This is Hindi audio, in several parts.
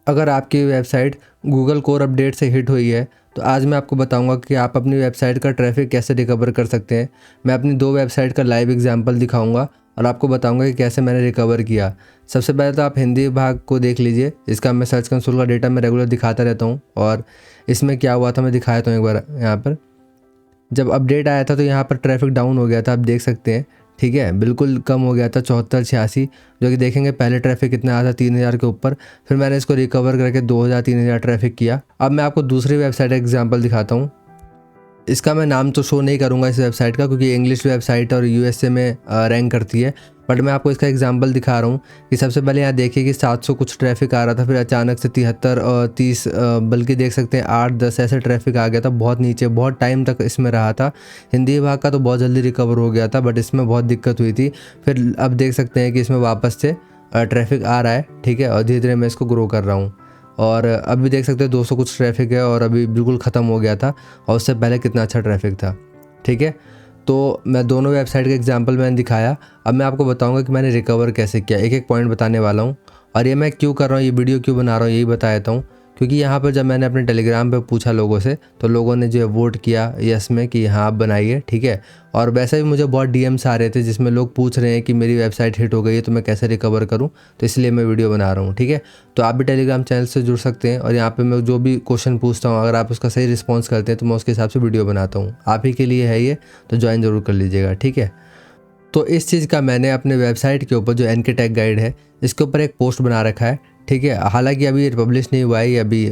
अगर आपकी वेबसाइट गूगल कोर अपडेट से हिट हुई है तो आज मैं आपको बताऊंगा कि आप अपनी वेबसाइट का ट्रैफिक कैसे रिकवर कर सकते हैं। मैं अपनी 2 वेबसाइट का लाइव एग्जांपल दिखाऊंगा और आपको बताऊंगा कि कैसे मैंने रिकवर किया। सबसे पहले तो आप हिंदी भाग को देख लीजिए। इसका मैं सर्च कंसोल का डेटा मैं रेगुलर दिखाता रहता हूँ और इसमें क्या हुआ था मैं दिखाया था एक बार। यहाँ पर जब अपडेट आया था तो यहाँ पर ट्रैफिक डाउन हो गया था, आप देख सकते हैं। ठीक है, बिल्कुल कम हो गया था 74-86, जो कि देखेंगे पहले ट्रैफिक कितना आया था 3000 के ऊपर। फिर मैंने इसको रिकवर करके 2000-3000 ट्रैफिक किया। अब मैं आपको दूसरी वेबसाइट का एग्जांपल दिखाता हूँ। इसका मैं नाम तो शो नहीं करूँगा इस वेबसाइट का, क्योंकि इंग्लिश वेबसाइट और यूएसए में रैंक करती है। बट मैं आपको इसका एग्जांपल दिखा रहा हूँ कि सबसे पहले यहाँ देखिए कि 700 कुछ ट्रैफिक आ रहा था, फिर अचानक से 73 और 30 बल्कि देख सकते हैं 8-10 ऐसे ट्रैफिक आ गया था। बहुत नीचे बहुत टाइम तक इसमें रहा था। हिंदी विभाग का तो बहुत जल्दी रिकवर हो गया था, बट इसमें बहुत दिक्कत हुई थी। फिर अब देख सकते हैं कि इसमें वापस से ट्रैफिक आ रहा है। ठीक है, और धीरे धीरे मैं इसको ग्रो कर रहा हूँ और अभी देख सकते हैं 200 कुछ ट्रैफिक है और अभी बिल्कुल ख़त्म हो गया था, और उससे पहले कितना अच्छा ट्रैफिक था। ठीक है, तो मैं दोनों वेबसाइट का एग्जांपल मैंने दिखाया। अब मैं आपको बताऊंगा कि मैंने रिकवर कैसे किया। एक एक पॉइंट बताने वाला हूँ और ये मैं क्यों कर रहा हूँ, ये वीडियो क्यों बना रहा हूँ, यही बता देता हूँ। क्योंकि यहाँ पर जब मैंने अपने टेलीग्राम पे पूछा लोगों से, तो लोगों ने जो है वोट किया यस में कि हाँ आप बनाइए। ठीक है, और वैसे भी मुझे बहुत डीएम्स आ रहे थे जिसमें लोग पूछ रहे हैं कि मेरी वेबसाइट हिट हो गई है तो मैं कैसे रिकवर करूँ, तो इसलिए मैं वीडियो बना रहा हूँ। ठीक है, तो आप भी टेलीग्राम चैनल से जुड़ सकते हैं और यहाँ पे मैं जो भी क्वेश्चन पूछता हूँ अगर आप उसका सही रिस्पॉन्स करते हैं तो मैं उसके हिसाब से वीडियो बनाता हूँ। आप ही के लिए है ये, तो ज्वाइन ज़रूर कर लीजिएगा। ठीक है, तो इस चीज़ का मैंने अपने वेबसाइट के ऊपर जो एनके टैग गाइड है इसके ऊपर एक पोस्ट बना रखा है। ठीक है, हालांकि अभी ये पब्लिश नहीं हुआ है, ये अभी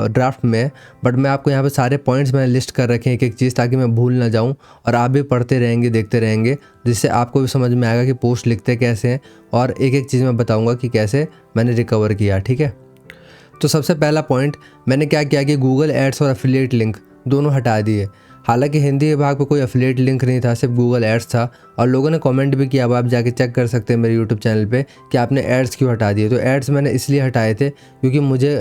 ड्राफ्ट में है, बट मैं आपको यहाँ पे सारे पॉइंट्स मैंने लिस्ट कर रखे हैं एक एक चीज़, ताकि मैं भूल ना जाऊँ और आप भी पढ़ते रहेंगे देखते रहेंगे, जिससे आपको भी समझ में आएगा कि पोस्ट लिखते कैसे हैं और एक एक चीज़ मैं बताऊँगा कि कैसे मैंने रिकवर किया। ठीक है, तो सबसे पहला पॉइंट मैंने क्या किया कि गूगल एड्स और एफिलिएट लिंक दोनों हटा दिए। हालांकि हिंदी विभाग पे कोई एफिलिएट लिंक नहीं था, सिर्फ गूगल एड्स था। और लोगों ने कमेंट भी किया, अब आप जाके चेक कर सकते हैं मेरे यूट्यूब चैनल पे कि आपने एड्स क्यों हटा दिए। तो एड्स मैंने इसलिए हटाए थे क्योंकि मुझे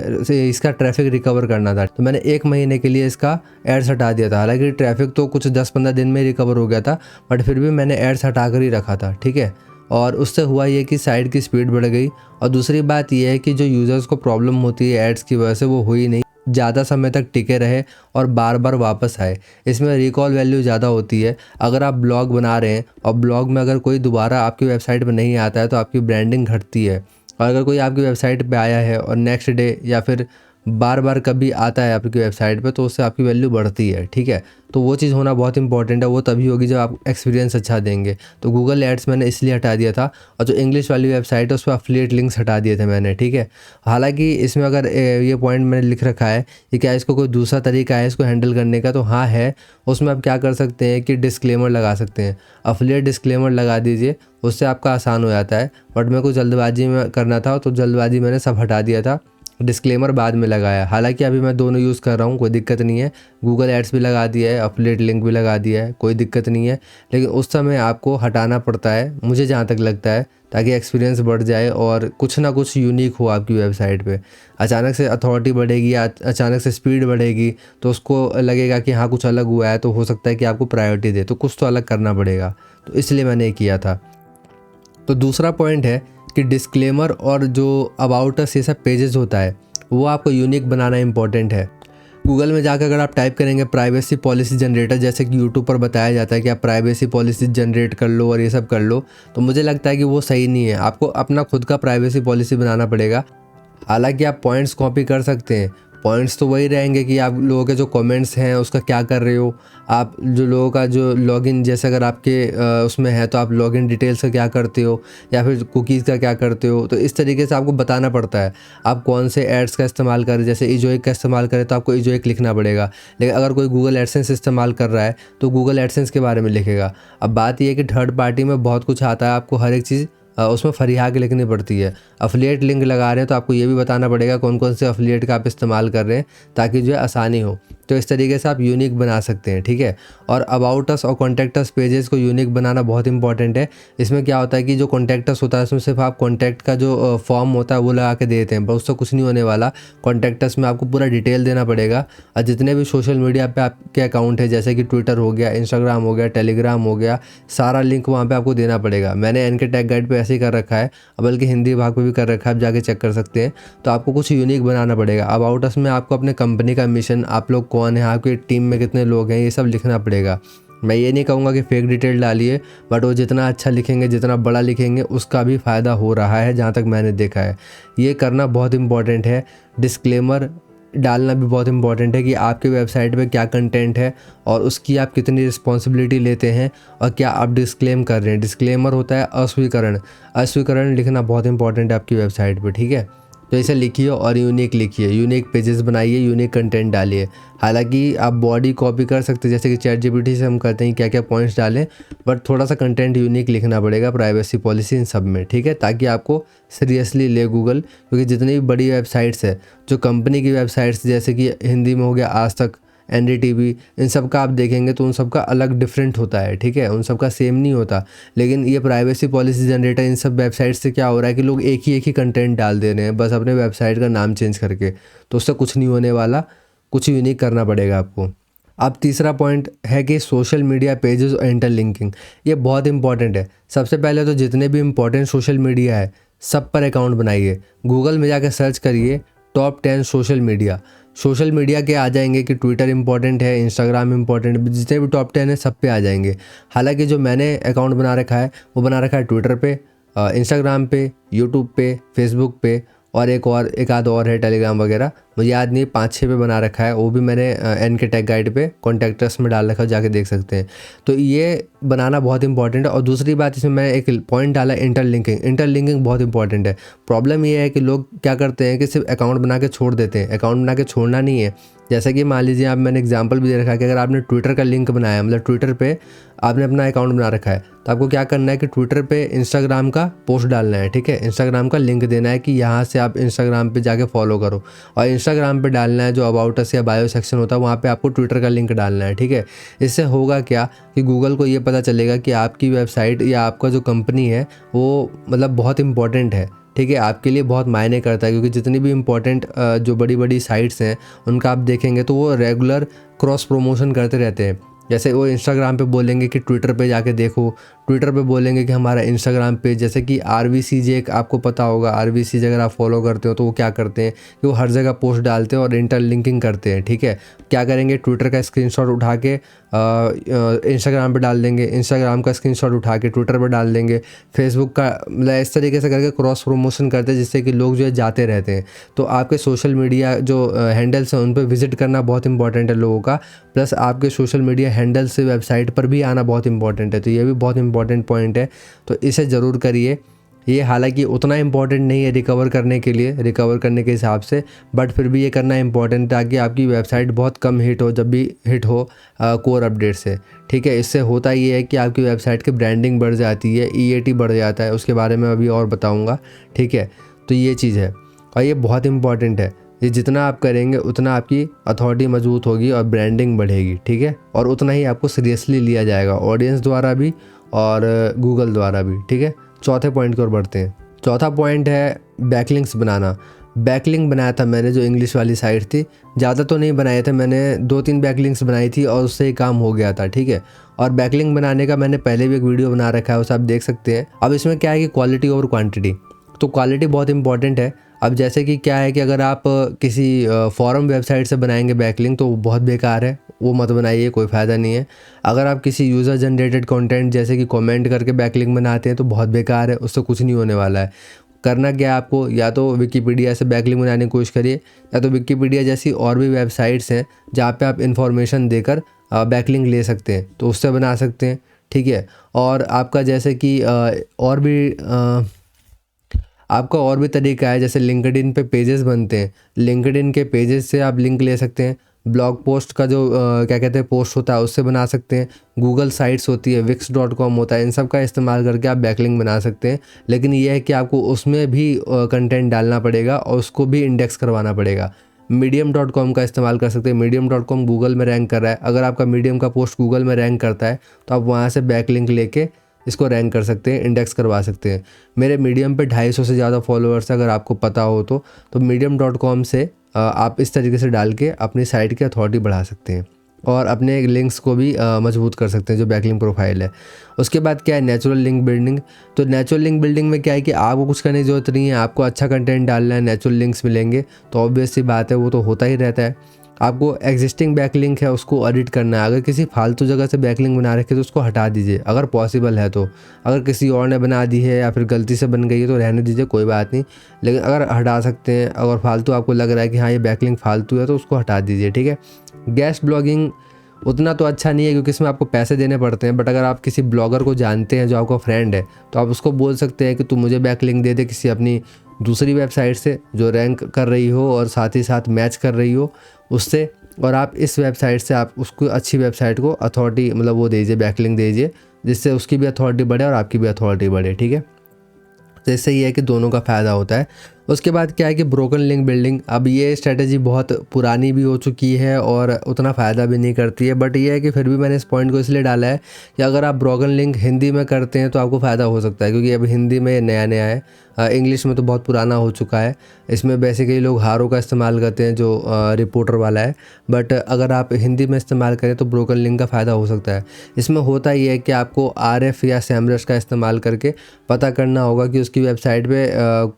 इसका ट्रैफिक रिकवर करना था, तो मैंने 1 महीने के लिए इसका एड्स हटा दिया था। हालांकि ट्रैफिक तो कुछ 10-15 दिन में रिकवर हो गया था, बट फिर भी मैंने एड्स हटा कर ही रखा था। ठीक है, और उससे हुआ ये कि साइट की स्पीड बढ़ गई, और दूसरी बात ये है कि जो यूज़र्स को प्रॉब्लम होती है एड्स की वजह से वो हुई नहीं, ज़्यादा समय तक टिके रहे और बार बार वापस आए। इसमें रिकॉल वैल्यू ज़्यादा होती है। अगर आप ब्लॉग बना रहे हैं और ब्लॉग में अगर कोई दोबारा आपकी वेबसाइट पर नहीं आता है तो आपकी ब्रांडिंग घटती है, और अगर कोई आपकी वेबसाइट पे आया है और नेक्स्ट डे या फिर बार बार कभी आता है आपकी वेबसाइट पे, तो उससे आपकी वैल्यू बढ़ती है। ठीक है, तो वो चीज़ होना बहुत इंपॉर्टेंट है। वो तभी होगी जब आप एक्सपीरियंस अच्छा देंगे। तो गूगल एड्स मैंने इसलिए हटा दिया था, और जो इंग्लिश वाली वेबसाइट है उस पर एफिलिएट लिंक्स हटा दिए थे मैंने। ठीक है, हालांकि इसमें अगर ये पॉइंट मैंने लिख रखा है कि क्या इसको कोई दूसरा तरीका है इसको हैंडल करने का, तो हाँ है। उसमें आप क्या कर सकते हैं कि डिस्क्लेमर लगा सकते हैं। एफिलिएट डिस्क्लेमर लगा दीजिए, उससे आपका आसान हो जाता है। बट मेरे को जल्दबाजी में करना था तो जल्दबाजी मैंने सब हटा दिया था, डिस्क्लेमर बाद में लगाया। हालांकि अभी मैं दोनों यूज़ कर रहा हूँ, कोई दिक्कत नहीं है। गूगल एड्स भी लगा दिया है, एफिलिएट लिंक भी लगा दिया है, कोई दिक्कत नहीं है। लेकिन उस समय आपको हटाना पड़ता है, मुझे जहाँ तक लगता है, ताकि एक्सपीरियंस बढ़ जाए और कुछ ना कुछ यूनिक हो आपकी वेबसाइट पे। अचानक से अथॉरिटी बढ़ेगी या अचानक से स्पीड बढ़ेगी तो उसको लगेगा कि हाँ कुछ अलग हुआ है, तो हो सकता है कि आपको प्रायोरिटी दे, तो कुछ तो अलग करना पड़ेगा। तो इसलिए मैंने ये किया था। तो दूसरा पॉइंट है कि डिस्क्लेमर और जो अबाउट अस ये सब पेजेस होता है वो आपको यूनिक बनाना इंपॉर्टेंट है। गूगल में जाकर अगर आप टाइप करेंगे प्राइवेसी पॉलिसी जनरेटर, जैसे कि यूट्यूब पर बताया जाता है कि आप प्राइवेसी पॉलिसी जनरेट कर लो और ये सब कर लो, तो मुझे लगता है कि वो सही नहीं है। आपको अपना खुद का प्राइवेसी पॉलिसी बनाना पड़ेगा। हालांकि आप पॉइंट्स कॉपी कर सकते हैं, पॉइंट्स तो वही रहेंगे कि आप लोगों के जो कमेंट्स हैं उसका क्या कर रहे हो, आप जो लोगों का जो लॉगिन, जैसे अगर आपके उसमें है तो आप लॉगिन डिटेल्स का क्या करते हो या फिर कुकीज़ का क्या करते हो। तो इस तरीके से आपको बताना पड़ता है आप कौन से एड्स का इस्तेमाल करें। जैसे इजोइक का इस्तेमाल करें तो आपको इजोइक लिखना पड़ेगा, लेकिन अगर कोई गूगल एडसेंस इस्तेमाल कर रहा है तो गूगल एडसेंस के बारे में लिखेगा। अब बात यह है कि थर्ड पार्टी में बहुत कुछ आता है, आपको हर एक चीज़ उसमें फरिहा के लिखनी पड़ती है। अफिलिएट लिंक लगा रहे हैं तो आपको ये भी बताना पड़ेगा कौन कौन से अफिलिएट का आप इस्तेमाल कर रहे हैं, ताकि जो है आसानी हो। तो इस तरीके से आप यूनिक बना सकते हैं, ठीक है। और अबाउट अस और कॉन्टैक्ट अस पेजेस को यूनिक बनाना बहुत इंपॉर्टेंट है। इसमें क्या होता है कि जो कॉन्टैक्ट अस होता है उसमें सिर्फ आप कॉन्टैक्ट का जो फॉर्म होता है वो लगा के देते हैं, पर उससे कुछ नहीं होने वाला। कॉन्टैक्ट अस में आपको पूरा डिटेल देना पड़ेगा और जितने भी सोशल मीडिया पे आपके अकाउंट है जैसे कि ट्विटर हो गया, इंस्टाग्राम हो गया, टेलीग्राम हो गया, सारा लिंक वहाँ पे आपको देना पड़ेगा। मैंने एनके टैग गाइड पे ऐसे ही कर रखा है, बल्कि हिंदी भाग पे भी कर रखा है, आप जाके चेक कर सकते हैं। तो आपको कुछ यूनिक बनाना पड़ेगा। अबाउट अस में आपको अपने कंपनी का मिशन, आप लोग कौन है, आपकी टीम में कितने लोग हैं, ये सब लिखना पड़ेगा। मैं ये नहीं कहूँगा कि फेक डिटेल डालिए, बट वो जितना अच्छा लिखेंगे, जितना बड़ा लिखेंगे, उसका भी फ़ायदा हो रहा है जहाँ तक मैंने देखा है। ये करना बहुत इंपॉर्टेंट है। डिस्क्लेमर डालना भी बहुत इंपॉर्टेंट है कि आपके वेबसाइट पे क्या कंटेंट है और उसकी आप कितनी रिस्पॉन्सिबिलिटी लेते हैं और क्या आप डिस्क्लेम कर रहे हैं। डिस्क्लेमर होता है अस्वीकरण। अस्वीकरण लिखना बहुत इंपॉर्टेंट है आपकी वेबसाइट पे, ठीक है। तो इसे लिखिए और यूनिक लिखिए, यूनिक पेजेस बनाइए, यूनिक कंटेंट डालिए। हालांकि आप बॉडी कॉपी कर सकते हैं, जैसे कि ChatGPT से हम करते हैं क्या क्या पॉइंट्स डालें, बट थोड़ा सा कंटेंट यूनिक लिखना पड़ेगा, प्राइवेसी पॉलिसी इन सब में, ठीक है, ताकि आपको सीरियसली ले गूगल। क्योंकि जितनी भी बड़ी वेबसाइट्स है, जो कंपनी की वेबसाइट्स जैसे कि हिंदी में हो गया आज तक, NDTV, इन सब का आप देखेंगे तो उन सब का अलग डिफरेंट होता है, ठीक है, उन सब का सेम नहीं होता। लेकिन ये प्राइवेसी पॉलिसी जनरेटर इन सब वेबसाइट से क्या हो रहा है कि लोग एक ही कंटेंट डाल दे रहे हैं, बस अपने वेबसाइट का नाम चेंज करके। तो उससे कुछ नहीं होने वाला, कुछ यूनिक करना पड़ेगा आपको। अब तीसरा पॉइंट है कि सोशल मीडिया पेजेस और इंटरलिंकिंग, ये बहुत इंपॉर्टेंट है। सबसे पहले तो जितने भी इंपॉर्टेंट सोशल मीडिया है सब पर अकाउंट बनाइए। गूगल में जाकर सर्च करिए top 10 social media. Social media के आ जाएंगे कि ट्विटर इंपॉर्टेंट है, इंस्टाग्राम इंपॉर्टेंट, जितने भी टॉप 10 है सब पे आ जाएंगे। हालांकि जो मैंने अकाउंट बना रखा है वो बना रखा है ट्विटर पे, इंस्टाग्राम पे, यूट्यूब पे, फेसबुक पे, और एक आध और है टेलीग्राम वगैरह, मुझे याद नहीं, 5-6 पे बना रखा है। वो भी मैंने एनके टैग गाइड पे कॉन्टैक्ट अस में डाल रखा है, जाके देख सकते हैं। तो ये बनाना बहुत इंपॉर्टेंट है। और दूसरी बात, इसमें मैंने एक पॉइंट डाला इंटरलिंकिंग। इंटरलिंकिंग बहुत इंपॉर्टेंट है। प्रॉब्लम ये है कि लोग क्या करते हैं कि सिर्फ अकाउंट बना के छोड़ देते हैं। अकाउंट बना के छोड़ना नहीं है। जैसे कि मान लीजिए, आप, मैंने एग्जांपल भी दे रखा है कि अगर आपने ट्विटर का लिंक बनाया, मतलब ट्विटर पे आपने अपना अकाउंट बना रखा है, तो आपको क्या करना है कि ट्विटर पे इंस्टाग्राम का पोस्ट डालना है, ठीक है, इंस्टाग्राम का लिंक देना है कि यहाँ से आप इंस्टाग्राम पे जाके फॉलो करो। और इंस्टाग्राम पे डालना है जो अबाउट अस या बायो सेक्शन होता है, वहाँ पे आपको ट्विटर का लिंक डालना है, ठीक है। इससे होगा क्या कि गूगल को ये पता चलेगा कि आपकी वेबसाइट या आपका जो कंपनी है वो मतलब बहुत इंपॉर्टेंट है, ठीक है, आपके लिए बहुत मायने करता है। क्योंकि जितनी भी इम्पोर्टेंट जो बड़ी बड़ी साइट्स हैं उनका आप देखेंगे तो वो रेगुलर क्रॉस प्रमोशन करते रहते हैं। जैसे वो इंस्टाग्राम पे बोलेंगे कि ट्विटर पे जाके देखो, ट्विटर पे बोलेंगे कि हमारा इंस्टाग्राम पे, जैसे कि RVCJ, आपको पता होगा RVCJ, अगर आप फॉलो करते हो तो वो क्या करते हैं कि वो हर जगह पोस्ट डालते हैं और इंटरलिंकिंग करते हैं, ठीक है। क्या करेंगे, ट्विटर का स्क्रीनशॉट उठा के इंस्टाग्राम पे डाल देंगे, इंस्टाग्राम का स्क्रीनशॉट उठा के ट्विटर पे डाल देंगे, फेसबुक का, मतलब इस तरीके से करके क्रॉस प्रमोशन करते हैं, जिससे कि लोग जो है जाते रहते हैं। तो आपके सोशल मीडिया जो हैंडल्स हैं उन पर विजिट करना बहुत इंपॉर्टेंट है लोगों का, प्लस आपके सोशल मीडिया हैंडल से वेबसाइट पर भी आना बहुत इंपॉर्टेंट है। तो ये भी बहुत इंपॉर्टेंट पॉइंट है, तो इसे ज़रूर करिए। ये हालांकि उतना इंपॉर्टेंट नहीं है रिकवर करने के हिसाब से, बट फिर भी ये करना इंपॉर्टेंट है ताकि आपकी वेबसाइट बहुत कम हिट हो, जब भी हिट हो कोर अपडेट से, ठीक है। इससे होता ये है कि आपकी वेबसाइट की ब्रांडिंग बढ़ जाती है, EAT बढ़ जाता है, उसके बारे में अभी और बताऊँगा, ठीक है। तो ये चीज़ है और ये बहुत इंपॉर्टेंट है। ये जितना आप करेंगे उतना आपकी अथॉरिटी मजबूत होगी और ब्रांडिंग बढ़ेगी, ठीक है, और उतना ही आपको सीरियसली लिया जाएगा ऑडियंस द्वारा भी और गूगल द्वारा भी, ठीक है। चौथे पॉइंट की ओर बढ़ते हैं। चौथा पॉइंट है बैकलिंक्स बनाना। बैकलिंक बनाया था मैंने, जो इंग्लिश वाली साइट थी, ज़्यादा तो नहीं बनाए थे मैंने, 2-3 बैकलिंक्स बनाई थी और उससे ही काम हो गया था, ठीक है। और बैकलिंक बनाने का मैंने पहले भी एक वीडियो बना रखा है, उसे आप देख सकते हैं। अब इसमें क्या है कि क्वालिटी ओवर क्वांटिटी, तो क्वालिटी बहुत इंपॉर्टेंट है। अब जैसे कि क्या है कि अगर आप किसी फॉरम वेबसाइट से बनाएंगे बैकलिंक तो वो बहुत बेकार है, वो मत बनाइए, कोई फ़ायदा नहीं है। अगर आप किसी यूज़र जनरेटेड कंटेंट जैसे कि कमेंट करके बैकलिंक बनाते हैं तो बहुत बेकार है, उससे कुछ नहीं होने वाला है। करना क्या है आपको, या तो विकीपीडिया से बैकलिंक बनाने की कोशिश करिए, या तो विकीपीडिया जैसी और भी वेबसाइट्स हैं जहाँ पे आप इन्फॉर्मेशन देकर बैकलिंक ले सकते हैं, तो उससे बना सकते हैं, ठीक है। और आपका जैसे कि आपका और भी तरीका है, जैसे लिंक्डइन पे पेजेस बनते हैं, लिंक्डइन के पेजेस से आप लिंक ले सकते हैं। ब्लॉग पोस्ट का जो क्या कहते हैं पोस्ट होता है उससे बना सकते हैं। गूगल साइट्स होती है, wix.com होता है, इन सब का इस्तेमाल करके आप बैकलिंक बना सकते हैं। लेकिन यह है कि आपको उसमें भी कंटेंट डालना पड़ेगा और उसको भी इंडेक्स करवाना पड़ेगा। medium.com का इस्तेमाल कर सकते हैं। medium.com गूगल में रैंक कर रहा है, अगर आपका मीडियम का पोस्ट गूगल में रैंक करता है तो आप वहाँ से बैकलिंक लेके इसको रैंक कर सकते हैं, इंडेक्स करवा सकते हैं। मेरे मीडियम पे 250 से ज़्यादा फॉलोअर्स है, अगर आपको पता हो तो medium.com से आप इस तरीके से डाल के अपनी साइट की अथॉरिटी बढ़ा सकते हैं और अपने लिंक्स को भी मजबूत कर सकते हैं, जो बैकलिंक प्रोफाइल है। उसके बाद क्या है, नेचुरल लिंक बिल्डिंग। तो नेचुरल लिंक बिल्डिंग में क्या है कि आपको कुछ करने की ज़रूरत नहीं है, आपको अच्छा कंटेंट डालना है, नेचुरल लिंक्स मिलेंगे तो ऑब्वियस सी बात है, वो तो होता ही रहता है। आपको एग्जिस्टिंग बैकलिंक है उसको एडिट करना है, अगर किसी फालतू जगह से बैकलिंक बना रखे तो उसको हटा दीजिए अगर पॉसिबल है तो। अगर किसी और ने बना दी है या फिर गलती से बन गई है तो रहने दीजिए, कोई बात नहीं। लेकिन अगर हटा सकते हैं, अगर फालतू आपको लग रहा है कि हाँ ये बैकलिंक फालतू है तो उसको हटा दीजिए, ठीक है। गेस्ट ब्लॉगिंग उतना तो अच्छा नहीं है क्योंकि इसमें आपको पैसे देने पड़ते हैं, बट अगर आप किसी ब्लॉगर को जानते हैं जो आपका फ्रेंड है तो आप उसको बोल सकते हैं कि तू मुझे बैकलिंक दे दे किसी अपनी दूसरी वेबसाइट से जो रैंक कर रही हो और साथ ही साथ मैच कर रही हो उससे, और आप इस वेबसाइट से आप उसको अच्छी वेबसाइट को अथॉरिटी मतलब वो दीजिए, बैकलिंक दीजिए, जिससे उसकी भी अथॉरिटी बढ़े और आपकी भी अथॉरिटी बढ़े, ठीक है। तो इससे ये है कि दोनों का फ़ायदा होता है। उसके बाद क्या है कि ब्रोकन लिंक बिल्डिंग, अब ये स्ट्रेटजी बहुत पुरानी भी हो चुकी है और उतना फ़ायदा भी नहीं करती है, बट ये है कि फिर भी मैंने इस पॉइंट को इसलिए डाला है कि अगर आप ब्रोकन लिंक हिंदी में करते हैं तो आपको फ़ायदा हो सकता है, क्योंकि अब हिंदी में नया नया है, इंग्लिश में तो बहुत पुराना हो चुका है। इसमें बेसिकली लोग हारो का इस्तेमाल करते हैं जो रिपोर्टर वाला है, बट अगर आप हिंदी में इस्तेमाल करें तो ब्रोकन लिंक का फ़ायदा हो सकता है। इसमें होता ये है कि आपको RF या SEMrush का इस्तेमाल करके पता करना होगा कि उसकी वेबसाइट पे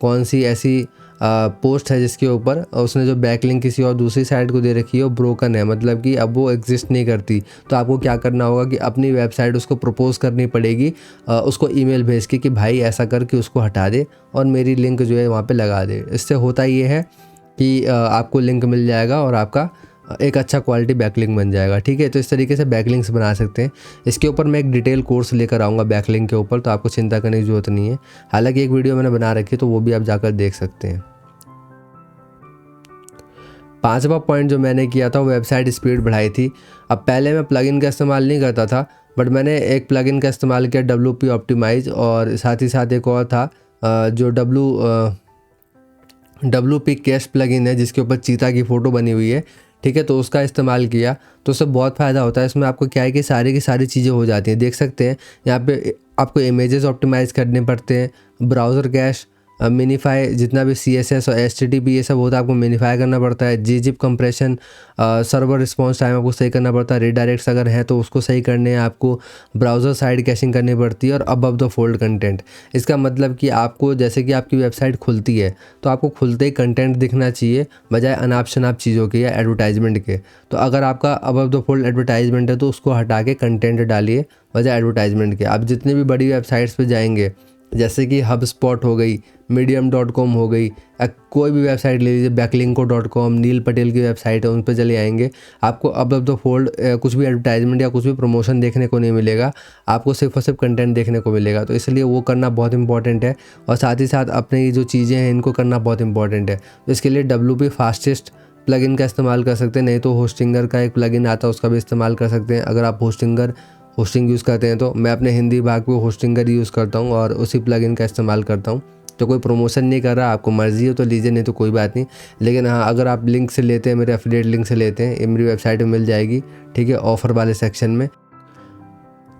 कौन सी ऐसी पोस्ट है जिसके ऊपर उसने जो बैकलिंक किसी और दूसरी साइट को दे रखी है वो ब्रोकन है, मतलब कि अब वो एग्जिस्ट नहीं करती। तो आपको क्या करना होगा कि अपनी वेबसाइट उसको प्रपोज करनी पड़ेगी, उसको ईमेल भेज के कि भाई ऐसा कर कि उसको हटा दे और मेरी लिंक जो है वहाँ पे लगा दे। इससे होता ये है कि आपको लिंक मिल जाएगा और आपका एक अच्छा क्वालिटी बैकलिंक बन जाएगा, ठीक है। तो इस तरीके से बैकलिंक्स बना सकते हैं। इसके ऊपर मैं एक डिटेल कोर्स लेकर आऊँगा बैकलिंक के ऊपर, तो आपको चिंता करने की ज़रूरत नहीं है। हालांकि एक वीडियो मैंने बना रखी है तो वो भी आप जाकर देख सकते हैं। 5वां पॉइंट जो मैंने किया था वो वेबसाइट स्पीड बढ़ाई थी। अब पहले मैं प्लगइन का इस्तेमाल नहीं करता था, बट मैंने एक प्लगइन का इस्तेमाल किया WP ऑप्टिमाइज, और साथ ही साथ एक और था जो WP कैश प्लगइन है जिसके ऊपर चीता की फ़ोटो बनी हुई है, ठीक है। तो उसका इस्तेमाल किया तो उससे बहुत फ़ायदा होता है। इसमें आपको क्या है कि सारी की सारी चीज़ें हो जाती हैं, देख सकते हैं यहाँ पे आपको इमेजेस ऑप्टिमाइज़ करने पड़ते हैं, ब्राउज़र कैश, मिनीफाई, जितना भी CSS और HTTP ये सब होता है आपको मिनीफाई करना पड़ता है, gzip compression, server response time आपको सही करना पड़ता है, रीडायरेक्ट्स अगर हैं तो उसको सही करने हैं आपको, ब्राउज़र साइड कैशिंग करनी पड़ती है, और अबव द फोल्ड कंटेंट। इसका मतलब कि आपको जैसे कि आपकी वेबसाइट खुलती है तो आपको खुलते ही कंटेंट दिखना चाहिए बजाय अनाप शनाप चीज़ों के या एडवर्टाइजमेंट के। तो अगर आपका अबव द फोल्ड एडवर्टाइजमेंट है तो उसको हटा के कंटेंट डालिए बजाय एडवर्टाइजमेंट के। आप जितनी भी बड़ी वेबसाइट्स पे जाएंगे जैसे कि HubSpot हो गई, medium.com हो गई, कोई भी वेबसाइट ले लीजिए, backlinko.com, नील पटेल की वेबसाइट है, उन पर चले आएंगे, आपको अब द फोल्ड कुछ भी एडवर्टाइजमेंट या कुछ भी प्रमोशन देखने को नहीं मिलेगा, आपको सिर्फ और सिर्फ कंटेंट देखने को मिलेगा। तो इसलिए वो करना बहुत इंपॉर्टेंट है, और साथ ही साथ अपने ये जो चीज़ें हैं इनको करना बहुत इंपॉर्टेंट है। तो इसके लिए WP फास्टेस्ट प्लगइन का इस्तेमाल कर सकते हैं, नहीं तो होस्टिंगर का एक प्लगइन आता है उसका भी इस्तेमाल कर सकते हैं। अगर आप होस्टिंग यूज़ करते हैं तो मैं अपने हिंदी भाग पे होस्टिंगर यूज़ करता हूँ और उसी प्लगइन का इस्तेमाल करता हूँ। तो कोई प्रमोशन नहीं कर रहा, आपको मर्ज़ी हो तो लीजिए, नहीं तो कोई बात नहीं। लेकिन हाँ, अगर आप लिंक से लेते हैं, मेरे एफिलिएट लिंक से लेते हैं, ये मेरी वेबसाइट में मिल जाएगी, ठीक है, ऑफ़र वाले सेक्शन में।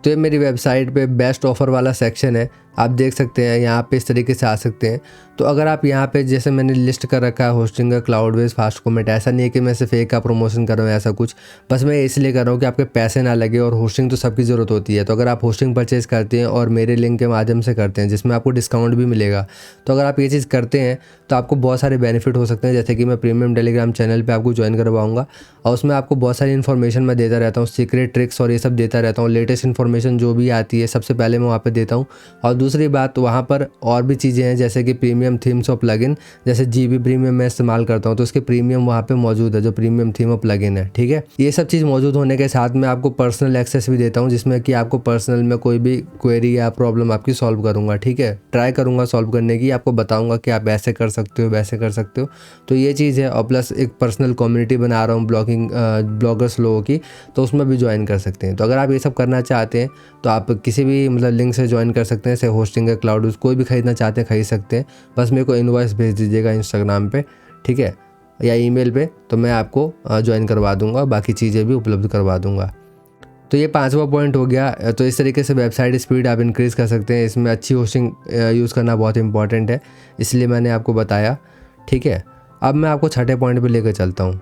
तो ये मेरी वेबसाइट पे बेस्ट ऑफ़र वाला सेक्शन है, आप देख सकते हैं, यहाँ पे इस तरीके से आ सकते हैं। तो अगर आप यहाँ पे जैसे मैंने लिस्ट कर रखा है होस्टिंगर, क्लाउडवेज, फास्ट कमेंट, ऐसा नहीं है कि मैं सिर्फ एक का प्रमोशन कर रहा हूँ ऐसा कुछ, बस मैं इसलिए कर रहा हूँ कि आपके पैसे ना लगे, और होस्टिंग तो सबकी ज़रूरत होती है। तो अगर आप होस्टिंग परचेज़ करते हैं और मेरे लिंक के माध्यम से करते हैं जिसमें आपको डिस्काउंट भी मिलेगा, तो अगर आप ये चीज़ करते हैं तो आपको बहुत सारे बेनिफिट हो सकते हैं। जैसे कि मैं प्रीमियम टेलीग्राम चैनल पर आपको ज्वाइन करवाऊँगा और उसमें आपको बहुत सारी इन्फॉर्मेशन मैं देता रहता हूँ, सीक्रेट ट्रिक्स और ये सब देता रहता हूँ, लेटेस्ट इन्फॉर्मेशन जो भी आती है सबसे पहले मैं वहाँ पर देता हूँ। और दूसरी बात, वहाँ पर और भी चीज़ें हैं जैसे कि प्रीमियम थीम्स और प्लगइन, जैसे GB प्रीमियम मैं इस्तेमाल करता हूँ तो उसके प्रीमियम वहाँ पे मौजूद है, जो प्रीमियम थीम और प्लगइन है, ठीक है। ये सब चीज़ मौजूद होने के साथ में आपको पर्सनल एक्सेस भी देता हूँ, जिसमें कि आपको पर्सनल में कोई भी क्वेरी या प्रॉब्लम आपकी सॉल्व करूँगा, ठीक है, ट्राई करूँगा सॉल्व करने की, आपको बताऊँगा कि आप ऐसे कर सकते हो, वैसे कर सकते हो। तो ये चीज़ है, और प्लस एक पर्सनल कम्युनिटी बना रहा हूँ ब्लॉगर्स लोगों की, तो उसमें भी ज्वाइन कर सकते हैं। तो अगर आप ये सब करना चाहते हैं तो आप किसी भी मतलब लिंक से ज्वाइन कर सकते हैं, जैसे होस्टिंगर, क्लाउड, कोई भी खरीदना चाहते हैं खरीद सकते हैं। बस मेरे को इनवॉइस भेज दीजिएगा इंस्टाग्राम पे, ठीक है। या ईमेल पे, तो मैं आपको ज्वाइन करवा दूंगा, बाकी चीज़ें भी उपलब्ध करवा दूंगा। तो ये 5वां पॉइंट हो गया। तो इस तरीके से वेबसाइट स्पीड आप इंक्रीज़ कर सकते हैं। इसमें अच्छी होस्टिंग यूज़ करना बहुत इंपॉर्टेंट है, इसलिए मैंने आपको बताया, ठीक है। अब मैं आपको छठे पॉइंट पे लेकर चलता हूँ,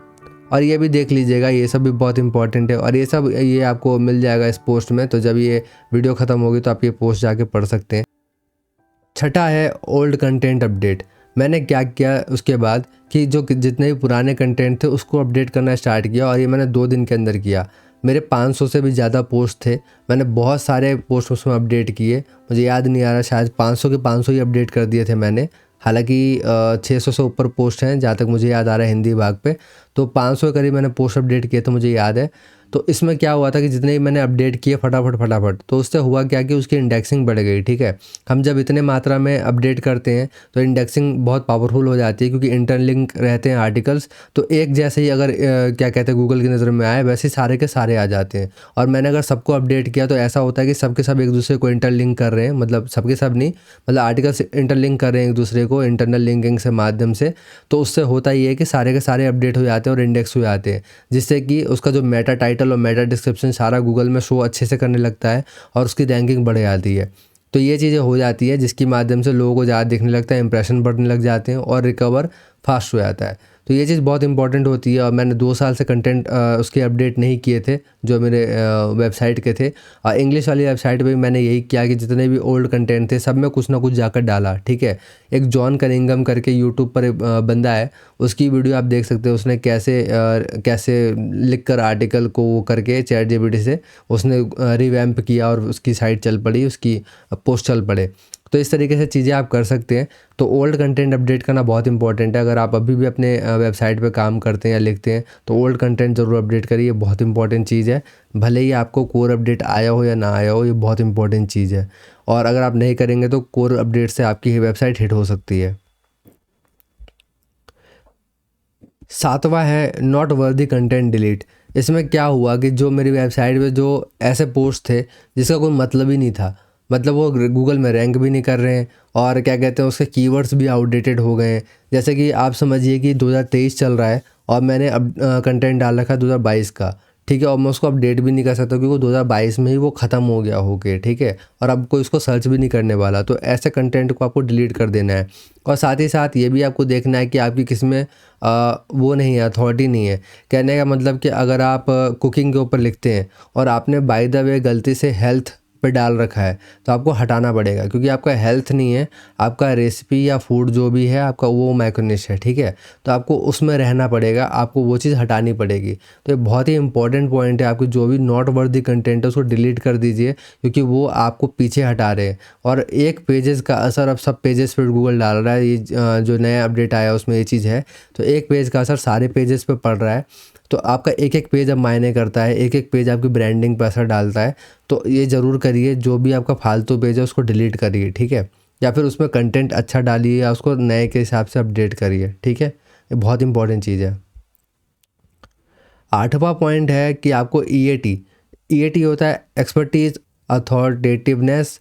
और ये भी देख लीजिएगा, ये सब भी बहुत इंपॉर्टेंट है, और ये आपको मिल जाएगा इस पोस्ट में। तो जब ये वीडियो ख़त्म होगी तो आप ये पोस्ट जाके पढ़ सकते हैं। छठा है ओल्ड कंटेंट अपडेट। मैंने क्या किया उसके बाद कि जो जितने भी पुराने कंटेंट थे उसको अपडेट करना स्टार्ट किया, और ये मैंने 2 दिन के अंदर किया। मेरे 500 से भी ज़्यादा पोस्ट थे, मैंने बहुत सारे पोस्ट उसमें अपडेट किए। मुझे याद नहीं आ रहा, शायद 500 के 500 ही अपडेट कर दिए थे मैंने। हालांकि 600 से ऊपर पोस्ट हैं जहाँ तक मुझे याद आ रहा है हिंदी भाग पे। तो 500 के करीब मैंने पोस्ट अपडेट किए थे, मुझे याद है। तो इसमें क्या हुआ था कि जितने ही मैंने अपडेट किए फटाफट, तो उससे हुआ क्या कि उसकी इंडेक्सिंग बढ़ गई, ठीक है। हम जब इतने मात्रा में अपडेट करते हैं तो इंडेक्सिंग बहुत पावरफुल हो जाती है, क्योंकि इंटरलिंक रहते हैं आर्टिकल्स। तो एक जैसे ही अगर क्या कहते हैं गूगल की नज़र में आए, वैसे सारे के सारे आ जाते हैं। और मैंने अगर सबको अपडेट किया तो ऐसा होता है कि सब के सब एक दूसरे को इंटरलिंक कर रहे हैं, मतलब सबके सब नहीं, मतलब आर्टिकल्स इंटरलिंक कर रहे हैं एक दूसरे को इंटरनल लिंकिंग से माध्यम से। तो उससे होता ये है कि सारे के सारे अपडेट हो जाते हैं और इंडेक्स हो जाते हैं, जिससे कि उसका जो मेटा टाइटल और मेटा डिस्क्रिप्शन सारा गूगल में शो अच्छे से करने लगता है और उसकी रैंकिंग बढ़ जाती है। तो ये चीज़ें हो जाती है, जिसकी माध्यम से लोगों को ज़्यादा दिखने लगता है, इंप्रेशन बढ़ने लग जाते हैं और रिकवर फास्ट हो जाता है। तो ये चीज़ बहुत इंपॉर्टेंट होती है, और मैंने 2 साल से कंटेंट उसके अपडेट नहीं किए थे जो मेरे वेबसाइट के थे। और इंग्लिश वाली वेबसाइट पे भी मैंने यही किया कि जितने भी ओल्ड कंटेंट थे सब में कुछ ना कुछ जाकर डाला, ठीक है। एक जॉन कनिंगम करके यूट्यूब पर एक बंदा है, उसकी वीडियो आप देख सकते हो। उसने कैसे लिख कर आर्टिकल को वो करके चैट जीपीटी से उसने रिवैम्प किया और उसकी साइट चल पड़ी, उसकी पोस्ट चल पड़े। तो इस तरीके से चीज़ें आप कर सकते हैं। तो ओल्ड कंटेंट अपडेट करना बहुत इंपॉर्टेंट है। अगर आप अभी भी अपने वेबसाइट पे काम करते हैं या लिखते हैं तो ओल्ड कंटेंट ज़रूर अपडेट करिए, बहुत इंपॉर्टेंट चीज़ है। भले ही आपको कोर अपडेट आया हो या ना आया हो, ये बहुत इंपॉर्टेंट चीज़ है। और अगर आप नहीं करेंगे तो कोर अपडेट से आपकी वेबसाइट हिट हो सकती है। 7वां है नॉट वर्दी कंटेंट डिलीट। इसमें क्या हुआ कि जो मेरी वेबसाइट पे जो ऐसे पोस्ट थे जिसका कोई मतलब ही नहीं था, मतलब वो गूगल में रैंक भी नहीं कर रहे हैं, और क्या कहते हैं उसके कीवर्ड्स भी आउटडेटेड हो गए हैं। जैसे कि आप समझिए कि 2023 चल रहा है और मैंने अब कंटेंट डाल रखा है 2022 का, ठीक है। और मैं उसको अपडेट भी नहीं कर सकता क्योंकि 2022 में ही वो ख़त्म हो गया होके, ठीक है। और अब कोई उसको सर्च भी नहीं करने वाला। तो ऐसे कंटेंट को आपको डिलीट कर देना है। और साथ ही साथ ये भी आपको देखना है कि आपकी किस में वो नहीं है, अथॉरिटी नहीं है। कहने का मतलब कि अगर आप कुकिंग के ऊपर लिखते हैं और आपने बाय द वे गलती से हेल्थ पे डाल रखा है तो आपको हटाना पड़ेगा, क्योंकि आपका हेल्थ नहीं है, आपका रेसिपी या फूड जो भी है आपका वो मैक्रोनिश है, ठीक है। तो आपको उसमें रहना पड़ेगा, आपको वो चीज़ हटानी पड़ेगी। तो ये बहुत ही इंपॉर्टेंट पॉइंट है। आपकी जो भी नॉट वर्दी कंटेंट है उसको डिलीट कर दीजिए, क्योंकि वो आपको पीछे हटा रहे हैं। और एक पेजेस का असर अब सब पेजेस पे गूगल डाल रहा है। ये जो नया अपडेट आया उसमें ये चीज़ है। तो एक पेज का असर सारे पेजेस पे पड़ रहा है। तो आपका एक एक पेज अब मायने करता है, एक एक पेज आपकी ब्रांडिंग पर असर डालता है। तो ये ज़रूर करिए, जो भी आपका फालतू पेज है उसको डिलीट करिए, ठीक है। या फिर उसमें कंटेंट अच्छा डालिए या उसको नए के हिसाब से अपडेट करिए, ठीक है। ये बहुत इंपॉर्टेंट चीज़ है। 8वां पॉइंट है कि आपको ईएटी होता है एक्सपर्टीज़, अथॉरिटेटिवनेस,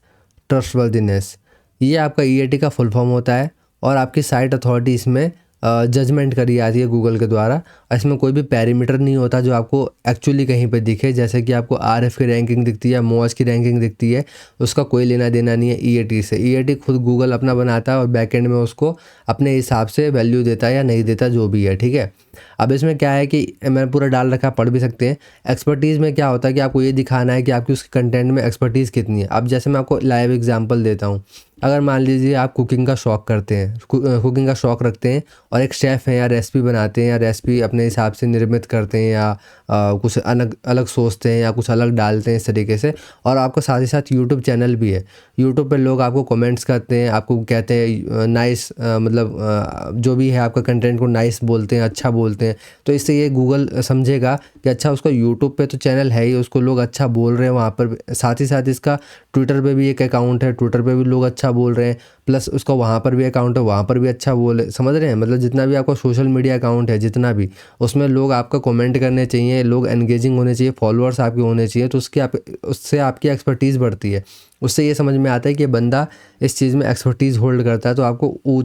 ट्रस्टवर्दीनेस। ये आपका ईएटी का फुल फॉर्म होता है, और आपकी साइट अथॉरिटी इसमें जजमेंट करी जाती है गूगल के द्वारा। इसमें कोई भी पैरामीटर नहीं होता जो आपको एक्चुअली कहीं पे दिखे। जैसे कि आपको आरएफ की रैंकिंग दिखती है, मोज की रैंकिंग दिखती है, उसका कोई लेना देना नहीं है ईएटी से। ईएटी खुद गूगल अपना बनाता है और बैकएंड में उसको अपने हिसाब से वैल्यू देता है या नहीं देता, जो भी है, ठीक है। अब इसमें क्या है कि मैंने पूरा डाल रखा, पढ़ भी सकते हैं। एक्सपर्टीज़ में क्या होता है कि आपको ये दिखाना है कि आपकी उसके कंटेंट में एक्सपर्टीज़ कितनी है। अब जैसे मैं आपको लाइव एग्जांपल देता हूँ। अगर मान लीजिए आप कुकिंग का शौक़ करते हैं, कुकिंग का शौक़ रखते हैं और एक शेफ़ हैं या रेसिपी बनाते हैं या रेसिपी अपने हिसाब से निर्मित करते हैं या कुछ अलग अलग सोचते हैं या कुछ अलग डालते हैं इस तरीके से, और आपका साथ ही साथ यूट्यूब चैनल भी है। यूट्यूब पे लोग आपको कमेंट्स करते हैं, आपको कहते हैं नाइस, मतलब जो भी है आपका कंटेंट को नाइस बोलते हैं, अच्छा बोलते हैं। तो इससे ये गूगल समझेगा कि अच्छा उसका यूट्यूब पे तो चैनल है ही, उसको लोग अच्छा बोल रहे हैं वहाँ पर। साथ ही साथ इसका ट्विटर पे भी एक अकाउंट है, ट्विटर पे भी लोग अच्छा बोल रहे हैं, प्लस उसका वहाँ पर भी अकाउंट है, वहाँ पर भी अच्छा बोले, समझ रहे हैं। मतलब जितना भी आपका सोशल मीडिया अकाउंट है, जितना भी, उसमें लोग आपका कमेंट करने चाहिए, लोग एंगेजिंग होने चाहिए, फॉलोअर्स आपके होने चाहिए। तो उससे आपकी एक्सपर्टीज़ बढ़ती है। उससे ये समझ में आता है कि बंदा इस चीज़ में एक्सपर्टीज़ होल्ड करता है, तो आपको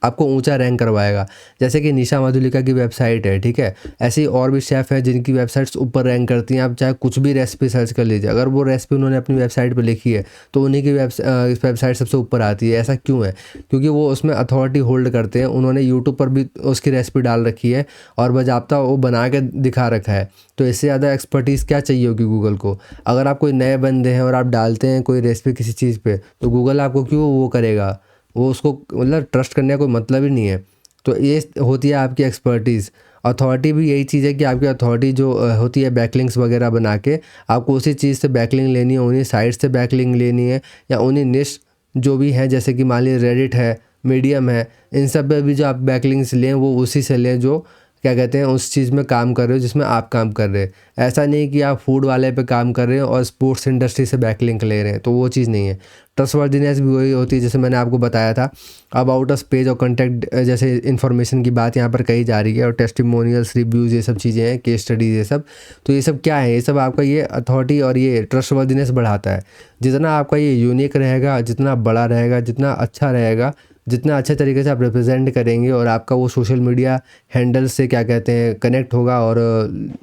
आपको ऊंचा रैंक करवाएगा। जैसे कि निशा मधुलिका की वेबसाइट है, ठीक है, ऐसे ही और भी शेफ़ हैं जिनकी वेबसाइट्स ऊपर रैंक करती हैं। आप चाहे कुछ भी रेसिपी सर्च कर लीजिए, अगर वो रेसिपी उन्होंने अपनी वेबसाइट पे लिखी है तो उन्हीं की वेबसाइट सबसे ऊपर आती है। ऐसा क्यों है? क्योंकि वो उसमें अथॉरिटी होल्ड करते हैं। उन्होंने यूट्यूब पर भी उसकी रेसिपी डाल रखी है और बाज़ाब्ता वो बना के दिखा रखा है। तो इससे ज़्यादा एक्सपर्टीज़ क्या चाहिए होगी गूगल को? अगर आप कोई नए बंदे हैं और आप डालते हैं कोई रेसिपी किसी चीज़ पे, तो गूगल आपको क्यों वो करेगा? वो उसको मतलब ट्रस्ट करने का कोई मतलब ही नहीं है। तो ये होती है आपकी एक्सपर्टीज़। अथॉरिटी भी यही चीज़ है कि आपकी अथॉरिटी जो होती है बैकलिंक्स वगैरह बना के, आपको उसी चीज़ से बैकलिंक लेनी है, उन्हीं साइट से बैकलिंक लेनी है या उन्हीं निश जो भी हैं, जैसे कि मान लीजिए रेडिट है, मीडियम है, इन सब पे भी जो आप बैकलिंक्स लें वो उसी से लें जो क्या कहते हैं उस चीज़ में काम कर रहे हो जिसमें आप काम कर रहे हैं। ऐसा नहीं कि आप फूड वाले पे काम कर रहे हो और स्पोर्ट्स इंडस्ट्री से बैकलिंक ले रहे हैं, तो वो चीज़ नहीं है। ट्रस्टवर्दीनेस भी वही होती है जैसे मैंने आपको बताया था। अबाउट अस पेज और कॉन्टैक्ट जैसे इन्फॉर्मेशन की बात यहाँ पर कही जा रही है, और टेस्टिमोनियल्स, रिव्यूज़, ये सब चीज़ें हैं, केस स्टडीज़, ये सब। तो ये सब क्या है? ये सब आपका ये अथॉरिटी और ये ट्रस्टवर्दीनेस बढ़ाता है। जितना आपका ये यूनिक रहेगा, जितना बड़ा रहेगा, जितना अच्छा रहेगा, जितना अच्छे तरीके से आप रिप्रेजेंट करेंगे और आपका वो सोशल मीडिया हैंडल से क्या कहते हैं कनेक्ट होगा और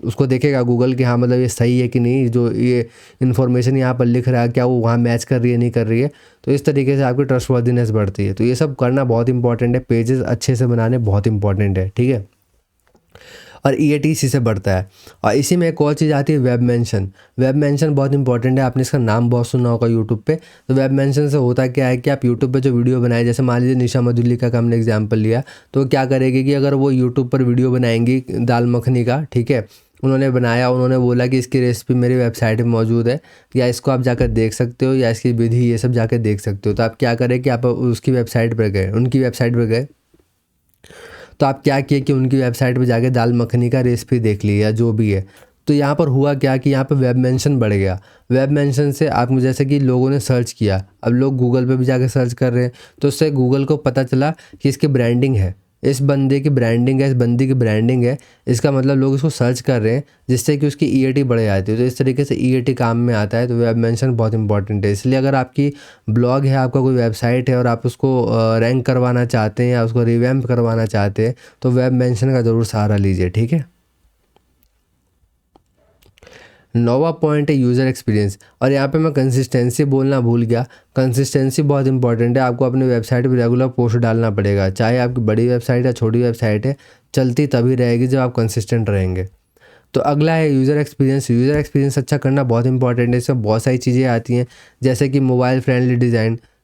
उसको देखेगा गूगल कि हाँ मतलब ये सही है कि नहीं, जो ये इन्फॉर्मेशन यहाँ पर लिख रहा है क्या वो वहाँ मैच कर रही है, नहीं कर रही है। तो इस तरीके से आपकी ट्रस्टवर्दीनेस बढ़ती है। तो ये सब करना बहुत इंपॉर्टेंट है, पेजेस अच्छे से बनाने बहुत इंपॉर्टेंट है, ठीक है। और ईएटी इसी से बढ़ता है। और इसी में एक और चीज़ आती है वेब मेंशन। वेब मेंशन बहुत इंपॉर्टेंट है, आपने इसका नाम बहुत सुना होगा यूट्यूब पे। तो वेब मेंशन से होता क्या है कि आप यूट्यूब पे जो वीडियो बनाए, जैसे मान लीजिए निशा मधुलिका का हमने एग्जांपल लिया, तो क्या करेगी कि अगर वो यूट्यूब पर वीडियो बनाएंगी दाल मखनी का, ठीक है, उन्होंने बनाया, उन्होंने बोला कि इसकी रेसिपी मेरी वेबसाइट में मौजूद है या इसको आप जाकर देख सकते हो या इसकी विधि ये सब जाकर देख सकते हो। तो आप क्या करें कि आप उसकी वेबसाइट पर गए, उनकी वेबसाइट पर गए, तो आप क्या किए कि उनकी वेबसाइट पे जाके दाल मखनी का रेसिपी देख ली या जो भी है। तो यहाँ पर हुआ क्या कि यहाँ पे वेब मेंशन बढ़ गया। वेब मेंशन से आप जैसे कि लोगों ने सर्च किया, अब लोग गूगल पे भी जाके सर्च कर रहे हैं, तो उससे गूगल को पता चला कि इसकी ब्रांडिंग है, इस बंदे की ब्रांडिंग है, इस बंदी की ब्रांडिंग है, इसका मतलब लोग इसको सर्च कर रहे हैं, जिससे कि उसकी ईएटी बढ़ जाती है। तो इस तरीके से ईएटी काम में आता है। तो वेब मेंशन बहुत इंपॉर्टेंट है। इसलिए अगर आपकी ब्लॉग है, आपका कोई वेबसाइट है और आप उसको रैंक करवाना चाहते हैं या उसको रिवैम्प करवाना चाहते हैं, तो वेब मेंशन का ज़रूर सहारा लीजिए, ठीक है। नौवां पॉइंट है यूज़र एक्सपीरियंस। और यहाँ पे मैं कंसिस्टेंसी बोलना भूल गया। कंसिस्टेंसी बहुत इंपॉर्टेंट है। आपको अपनी वेबसाइट पे रेगुलर पोस्ट डालना पड़ेगा, चाहे आपकी बड़ी वेबसाइट है छोटी वेबसाइट है, चलती तभी रहेगी जब आप कंसिस्टेंट रहेंगे। तो अगला है यूज़र एक्सपीरियंस। यूज़र एक्सपीरियंस अच्छा करना बहुत इंपॉर्टेंट है। इसमें बहुत सारी चीज़ें आती हैं, जैसे कि मोबाइल फ्रेंडली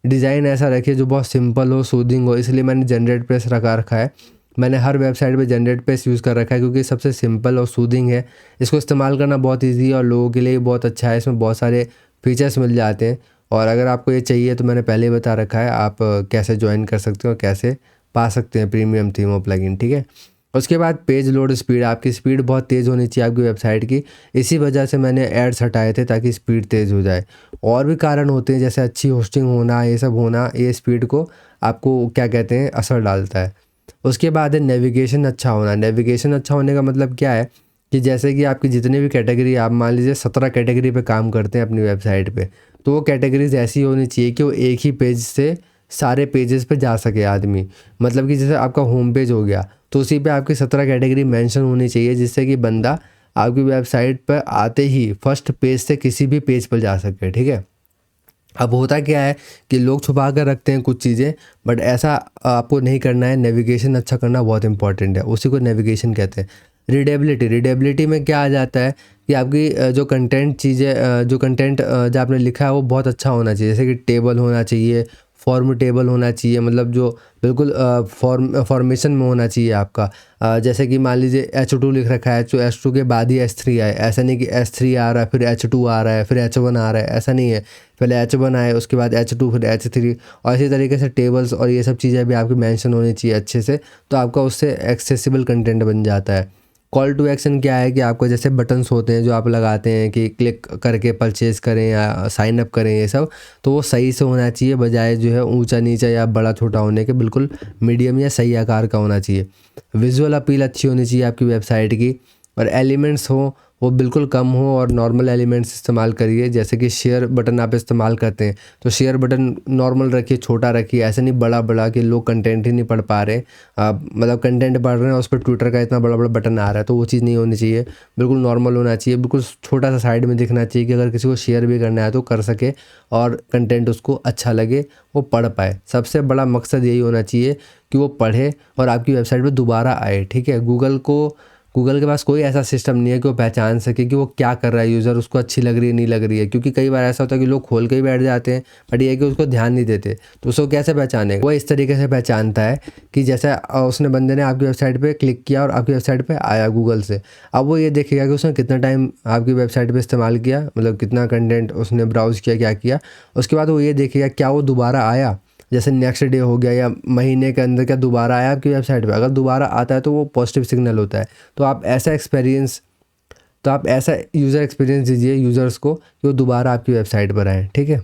डिज़ाइन ऐसा रखिए जो बहुत सिंपल हो, सूदिंग हो। इसलिए मैंने जनरेट पेज रखा है। मैंने हर वेबसाइट पे जनरेट पेज यूज़ कर रखा है क्योंकि सबसे सिंपल और सूदिंग है। इसको इस्तेमाल करना बहुत ईजी है और लोगों के लिए बहुत अच्छा है। इसमें बहुत सारे फीचर्स मिल जाते हैं और अगर आपको ये चाहिए तो मैंने पहले ही बता रखा है आप कैसे ज्वाइन कर सकते हो, कैसे पा सकते हैं प्रीमियम थीम और प्लगइन, ठीक है। उसके बाद पेज लोड स्पीड। आपकी स्पीड बहुत तेज़ होनी चाहिए आपकी वेबसाइट की। इसी वजह से मैंने एड्स हटाए थे ताकि स्पीड तेज़ हो जाए। और भी कारण होते हैं जैसे अच्छी होस्टिंग होना, ये सब होना, ये स्पीड को आपको क्या कहते हैं असर डालता है। उसके बाद है नेविगेशन अच्छा होना। नेविगेशन अच्छा होने का मतलब क्या है कि जैसे कि आपकी जितनी भी कैटेगरी, आप मान लीजिए 17 कैटेगरी पे काम करते हैं अपनी वेबसाइट पे, तो वो कैटेगरीज ऐसी होनी चाहिए कि वो एक ही पेज से सारे पेजेस पे जा सके आदमी। मतलब कि जैसे आपका होम पेज हो गया तो उसी पे आपकी 17 कैटेगरी मेंशन होनी चाहिए, जिससे कि बंदा आपकी वेबसाइट पर आते ही फर्स्ट पेज से किसी भी पेज पर जा सके, ठीक है। अब होता क्या है कि लोग छुपा कर रखते हैं कुछ चीज़ें, बट ऐसा आपको नहीं करना है। नेविगेशन अच्छा करना बहुत इंपॉर्टेंट है, उसी को नेविगेशन कहते हैं। रीडेबिलिटी में क्या आ जाता है कि आपकी जो कंटेंट चीज़ें, जो कंटेंट जो आपने लिखा है वो बहुत अच्छा होना चाहिए। जैसे कि टेबल होना चाहिए, फॉर्मेटेबल होना चाहिए, मतलब जो बिल्कुल फॉर्मेशन में होना चाहिए आपका। जैसे कि मान लीजिए H2 लिख रखा है तो H2 के बाद ही H3 आए, ऐसा नहीं कि H3 आ रहा है फिर H2 आ रहा है फिर H1 आ रहा है, ऐसा नहीं है। पहले H1 आए उसके बाद H2 फिर H3, और इसी तरीके से टेबल्स और ये सब चीज़ें भी आपकी मेंशन होनी चाहिए अच्छे से, तो आपका उससे एक्सेसिबल कंटेंट बन जाता है। कॉल टू एक्शन क्या है कि आपको जैसे बटन्स होते हैं जो आप लगाते हैं कि क्लिक करके परचेज़ करें या साइन अप करें, ये सब तो वो सही से होना चाहिए, बजाय जो है ऊंचा नीचा या बड़ा छोटा होने के, बिल्कुल मीडियम या सही आकार का होना चाहिए। विजुअल अपील अच्छी होनी चाहिए आपकी वेबसाइट की। और एलिमेंट्स हो वो बिल्कुल कम हो और नॉर्मल एलिमेंट्स इस्तेमाल करिए। जैसे कि शेयर बटन आप इस्तेमाल करते हैं तो शेयर बटन नॉर्मल रखिए, छोटा रखिए, ऐसे नहीं बड़ा बड़ा कि लोग कंटेंट ही नहीं पढ़ पा रहे। आप मतलब कंटेंट पढ़ रहे हैं और उस पर ट्विटर का इतना बड़ा बड़ा बटन आ रहा है, तो वो चीज़ नहीं होनी चाहिए। बिल्कुल नॉर्मल होना चाहिए, बिल्कुल छोटा सा साइड में दिखना चाहिए कि अगर किसी को शेयर भी करना है तो कर सके और कंटेंट उसको अच्छा लगे, वो पढ़ पाए। सबसे बड़ा मकसद यही होना चाहिए कि वो पढ़े और आपकी वेबसाइट पे दोबारा आए। ठीक है, गूगल के पास कोई ऐसा सिस्टम नहीं है कि वो पहचान सके कि वो क्या कर रहा है यूज़र, उसको अच्छी लग रही है नहीं लग रही है। क्योंकि कई बार ऐसा होता है कि लोग खोल के ही बैठ जाते हैं, बट ये है कि उसको ध्यान नहीं देते, तो उसको कैसे पहचानेगा? वो इस तरीके से पहचानता है कि जैसे उसने बंदे ने आपकी वेबसाइट पे क्लिक किया और आपकी वेबसाइट पे आया गूगल से। अब वो ये देखेगा कि उसने कितना टाइम आपकी वेबसाइट पे इस्तेमाल किया, मतलब कितना कंटेंट उसने ब्राउज़ किया, क्या किया। उसके बाद वो ये देखेगा क्या वो दोबारा आया, जैसे नेक्स्ट डे हो गया या महीने के अंदर क्या दोबारा आया आपकी वेबसाइट पे। अगर दोबारा आता है तो वो पॉजिटिव सिग्नल होता है। तो आप ऐसा यूज़र एक्सपीरियंस दीजिए यूज़र्स को कि वो दोबारा आपकी वेबसाइट पर आएँ। ठीक है,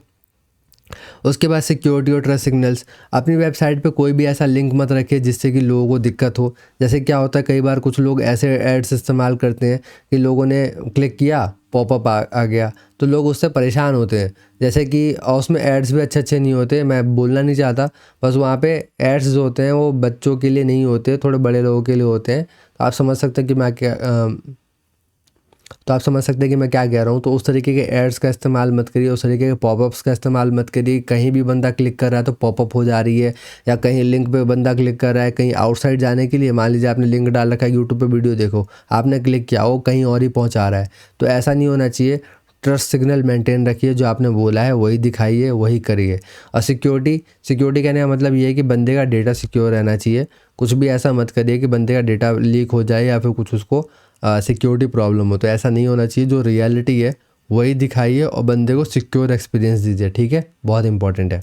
उसके बाद सिक्योरिटी और ट्रस्ट सिग्नल्स। अपनी वेबसाइट पे कोई भी ऐसा लिंक मत रखिए जिससे कि लोगों को दिक्कत हो। जैसे क्या होता है, कई बार कुछ लोग ऐसे एड्स इस्तेमाल करते हैं कि लोगों ने क्लिक किया, पॉपअप आ गया, तो लोग उससे परेशान होते हैं। जैसे कि और उसमें एड्स भी अच्छे अच्छे नहीं होते, मैं बोलना नहीं चाहता, बस वहाँ पे एड्स जो होते हैं वो बच्चों के लिए नहीं होते, थोड़े बड़े लोगों के लिए होते हैं। तो आप समझ सकते हैं कि मैं क्या कह रहा हूँ। तो उस तरीके के एड्स का इस्तेमाल मत करिए, उस तरीके के पॉपअप्स का इस्तेमाल मत करिए। कहीं भी बंदा क्लिक कर रहा है तो पॉपअप हो जा रही है, या कहीं लिंक पे बंदा क्लिक कर रहा है कहीं आउटसाइड जाने के लिए। मान लीजिए आपने लिंक डाल रखा है यूट्यूब पे वीडियो देखो, आपने क्लिक किया, वो कहीं और ही पहुँचा रहा है, तो ऐसा नहीं होना चाहिए। ट्रस्ट सिग्नल मेंटेन रखिए, जो आपने बोला है वही दिखाइए, वही करिए। और सिक्योरिटी कहने का मतलब ये है कि बंदे का डेटा सिक्योर रहना चाहिए। कुछ भी ऐसा मत करिए कि बंदे का डेटा लीक हो जाए या फिर कुछ उसको सिक्योरिटी प्रॉब्लम हो, तो ऐसा नहीं होना चाहिए। जो रियलिटी है वही दिखाइए और बंदे को सिक्योर एक्सपीरियंस दीजिए। ठीक है, बहुत इंपॉर्टेंट है।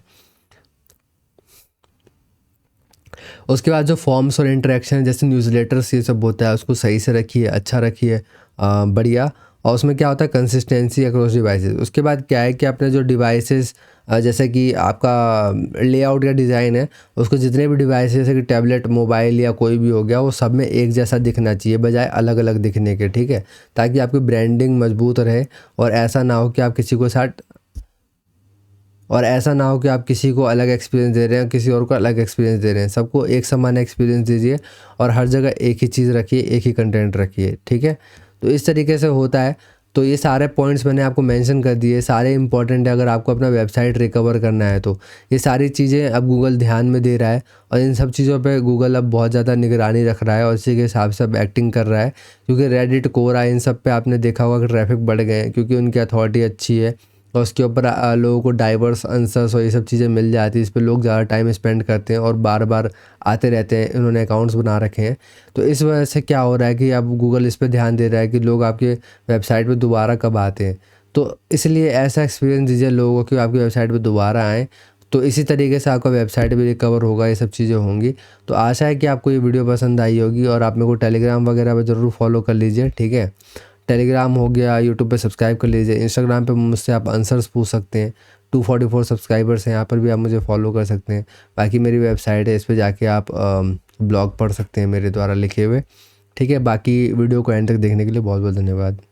उसके बाद जो फॉर्म्स और इंटरेक्शन जैसे न्यूज़लेटर्स ये सब होता है, उसको सही से रखिए, अच्छा रखिए, बढ़िया। और उसमें क्या होता है, कंसिस्टेंसी अक्रॉस डिवाइसेस। उसके बाद क्या है कि अपने जो डिवाइसेस, जैसे कि आपका लेआउट या डिज़ाइन है, उसको जितने भी डिवाइस जैसे कि टैबलेट, मोबाइल या कोई भी हो गया, वो सब में एक जैसा दिखना चाहिए बजाय अलग अलग दिखने के। ठीक है, ताकि आपकी ब्रांडिंग मजबूत रहे और ऐसा ना हो कि आप किसी को अलग एक्सपीरियंस दे रहे हैं, किसी और को अलग एक्सपीरियंस दे रहे हैं। सबको एक समान एक्सपीरियंस दीजिए और हर जगह एक ही चीज़ रखिए, एक ही कंटेंट रखिए। ठीक है, तो इस तरीके से होता है। तो ये सारे पॉइंट्स मैंने आपको मेंशन कर दिए, सारे इंपॉर्टेंट है अगर आपको अपना वेबसाइट रिकवर करना है तो। ये सारी चीज़ें अब गूगल ध्यान में दे रहा है और इन सब चीज़ों पे गूगल अब बहुत ज़्यादा निगरानी रख रहा है और इसी के हिसाब से अब एक्टिंग कर रहा है। क्योंकि रेडिट, कोरा, इन सब पे आपने देखा होगा कि ट्रैफिक बढ़ गए हैं, क्योंकि उनकी अथॉरिटी अच्छी है और उसके ऊपर लोगों को डाइवर्स आंसर्स और ये सब चीज़ें मिल जाती है। इस पे लोग ज़्यादा टाइम स्पेंड करते हैं और बार बार आते रहते हैं, इन्होंने अकाउंट्स बना रखे हैं। तो इस वजह से क्या हो रहा है कि अब गूगल इस पे ध्यान दे रहा है कि लोग आपके वेबसाइट पे दोबारा कब आते हैं। तो इसलिए ऐसा एक्सपीरियंस दीजिए लोगों को कि आपकी वेबसाइट पे दोबारा आएँ। तो इसी तरीके से आपका वेबसाइट भी रिकवर होगा, ये सब चीज़ें होंगी। तो आशा है कि आपको ये वीडियो पसंद आई होगी और आप मेरे को टेलीग्राम वगैरह पे ज़रूर फॉलो कर लीजिए। ठीक है, टेलीग्राम हो गया, यूट्यूब पे सब्सक्राइब कर लीजिए, इंस्टाग्राम पे मुझसे आप आंसर्स पूछ सकते हैं। 244 सब्सक्राइबर्स हैं, यहाँ पर भी आप मुझे फॉलो कर सकते हैं। बाकी मेरी वेबसाइट है, इस पे जाके आप ब्लॉग पढ़ सकते हैं मेरे द्वारा लिखे हुए। ठीक है, बाकी वीडियो को एंड तक देखने के लिए बहुत बहुत धन्यवाद।